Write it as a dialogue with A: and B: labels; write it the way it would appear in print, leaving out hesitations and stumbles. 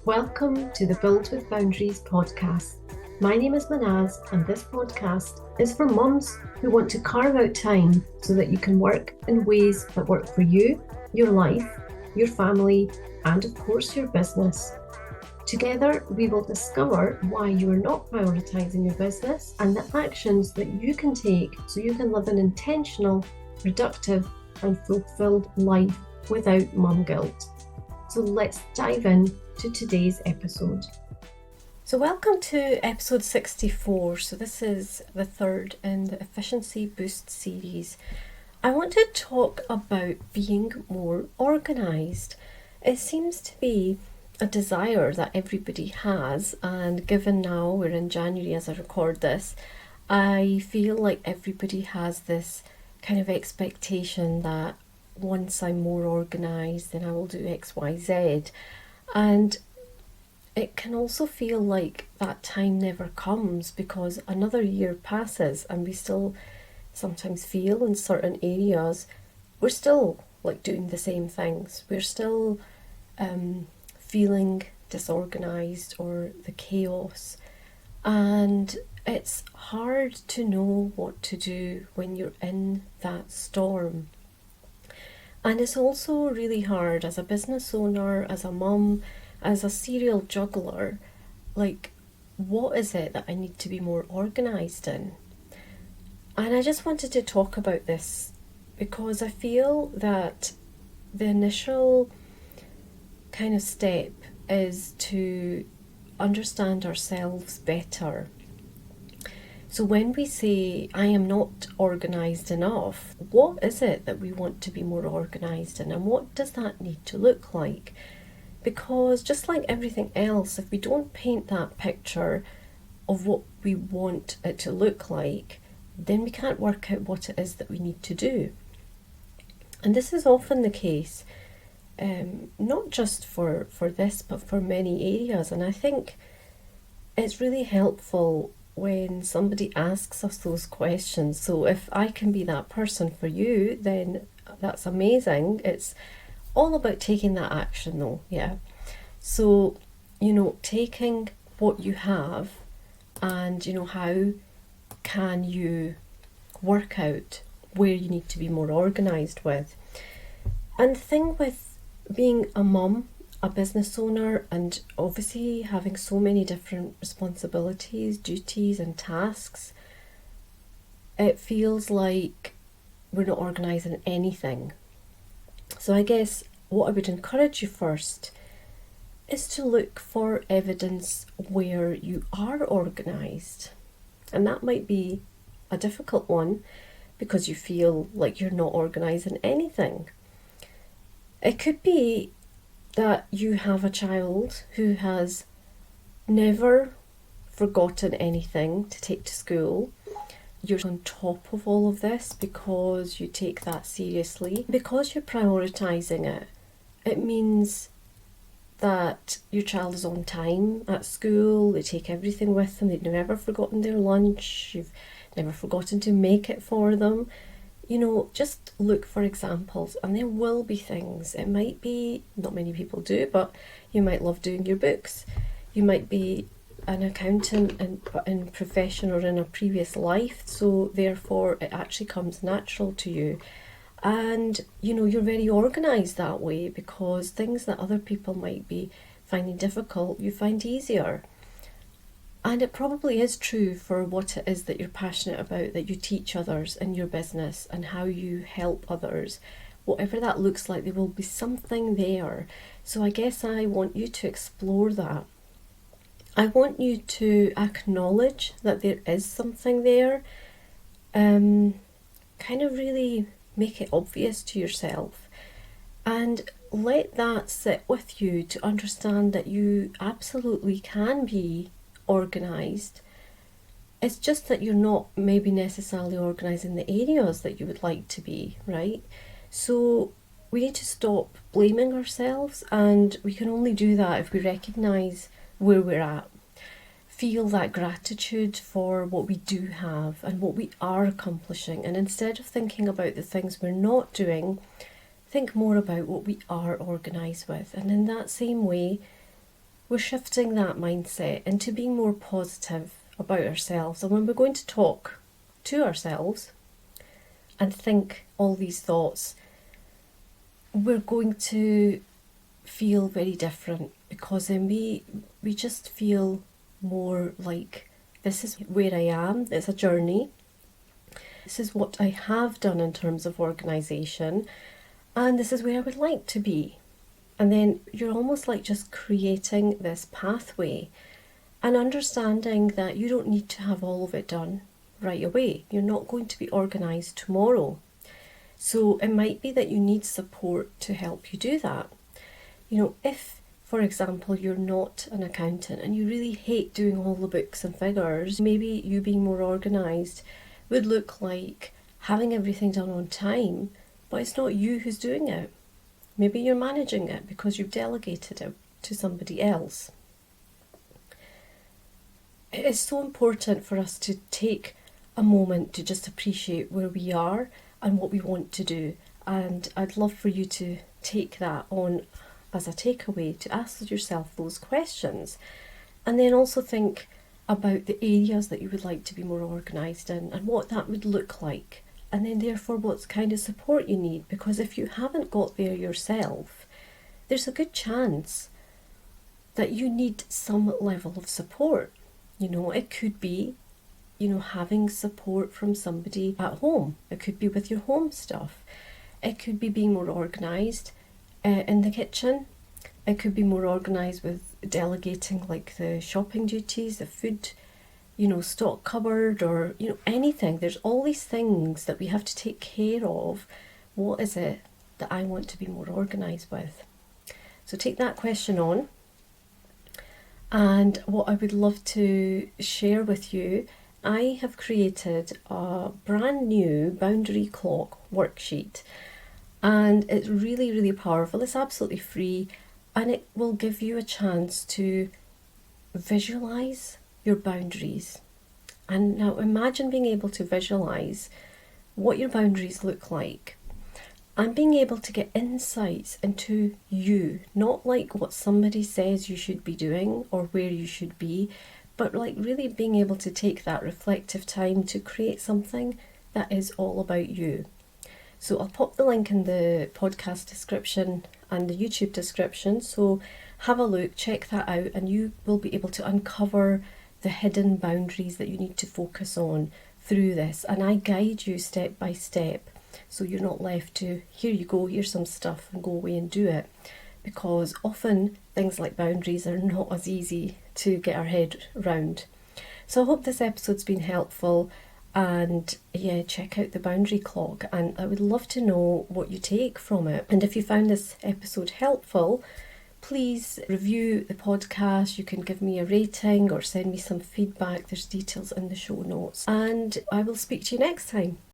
A: Welcome to the Build with Boundaries podcast. My name is Manaz, and this podcast is for mums who want to carve out time so that you can work in ways that work for you, your life, your family, and of course your business. Together, we will discover why you are not prioritising your business and the actions that you can take so you can live an intentional, productive, and fulfilled life without mum guilt. So let's dive in to today's episode. So welcome to episode 64. So this is the third in the Efficiency Boost series. I want to talk about being more organised. It seems to be a desire that everybody has, and given now we're in January as I record this, I feel like everybody has this kind of expectation that once I'm more organised then I will do X, Y, Z. And it can also feel like that time never comes because another year passes and we still sometimes feel in certain areas we're still like doing the same things. We're still feeling disorganised or the chaos, and it's hard to know what to do when you're in that storm. And it's also really hard as a business owner, as a mum, as a serial juggler, like, what is it that I need to be more organised in? And I just wanted to talk about this because I feel that the initial kind of step is to understand ourselves better. So when we say, I am not organised enough, what is it that we want to be more organised in, and what does that need to look like? Because just like everything else, if we don't paint that picture of what we want it to look like, then we can't work out what it is that we need to do. And this is often the case, not just for this, but for many areas. And I think it's really helpful when somebody asks us those questions. So if I can be that person for you, then that's amazing. It's all about taking that action though, yeah. So, taking what you have and, how can you work out where you need to be more organised with. And the thing with being a mum, a business owner, and obviously having so many different responsibilities, duties and tasks, it feels like we're not organising anything. So I guess what I would encourage you first is to look for evidence where you are organised. And that might be a difficult one because you feel like you're not organising anything. It could be that you have a child who has never forgotten anything to take to school. You're on top of all of this because you take that seriously. Because you're prioritising it, it means that your child is on time at school, they take everything with them, they've never forgotten their lunch, you've never forgotten to make it for them. Just look for examples, and there will be things. It might be, not many people do, but you might love doing your books. You might be an accountant in profession or in a previous life, so therefore it actually comes natural to you. And, you're very organised that way because things that other people might be finding difficult, you find easier. And it probably is true for what it is that you're passionate about, that you teach others in your business and how you help others. Whatever that looks like, there will be something there. So I guess I want you to explore that. I want you to acknowledge that there is something there. Kind of really make it obvious to yourself. And let that sit with you to understand that you absolutely can be organised. It's just that you're not maybe necessarily organised in the areas that you would like to be, right? So we need to stop blaming ourselves, and we can only do that if we recognise where we're at. Feel that gratitude for what we do have and what we are accomplishing, and instead of thinking about the things we're not doing, think more about what we are organised with. And in that same way, we're shifting that mindset into being more positive about ourselves. And when we're going to talk to ourselves and think all these thoughts, we're going to feel very different, because then we just feel more like, this is where I am, it's a journey, this is what I have done in terms of organisation, and this is where I would like to be. And then you're almost like just creating this pathway and understanding that you don't need to have all of it done right away. You're not going to be organised tomorrow. So it might be that you need support to help you do that. If, for example, you're not an accountant and you really hate doing all the books and figures, maybe you being more organised would look like having everything done on time, but it's not you who's doing it. Maybe you're managing it because you've delegated it to somebody else. It is so important for us to take a moment to just appreciate where we are and what we want to do. And I'd love for you to take that on as a takeaway, to ask yourself those questions. And then also think about the areas that you would like to be more organised in and what that would look like. And then therefore what kind of support you need. Because if you haven't got there yourself, there's a good chance that you need some level of support. It could be having support from somebody at home. It could be with your home stuff. It could be being more organised in the kitchen. It could be more organised with delegating like the shopping duties, the food, stock cupboard, or anything. There's all these things that we have to take care of. What is it that I want to be more organised with? So take that question on. And what I would love to share with you, I have created a brand new Boundary Clock Worksheet, and it's really, really powerful. It's absolutely free, and it will give you a chance to visualise your boundaries. And now imagine being able to visualise what your boundaries look like, and being able to get insights into you, not like what somebody says you should be doing or where you should be, but like really being able to take that reflective time to create something that is all about you. So I'll pop the link in the podcast description and the YouTube description, so have a look, check that out, and you will be able to uncover the hidden boundaries that you need to focus on through this. And I guide you step by step, so you're not left to, here you go, here's some stuff, and go away and do it. Because often things like boundaries are not as easy to get our head around. So I hope this episode's been helpful, and check out the Boundary Clock, and I would love to know what you take from it. And if you found this episode helpful, please review the podcast. You can give me a rating or send me some feedback. There's details in the show notes, and I will speak to you next time.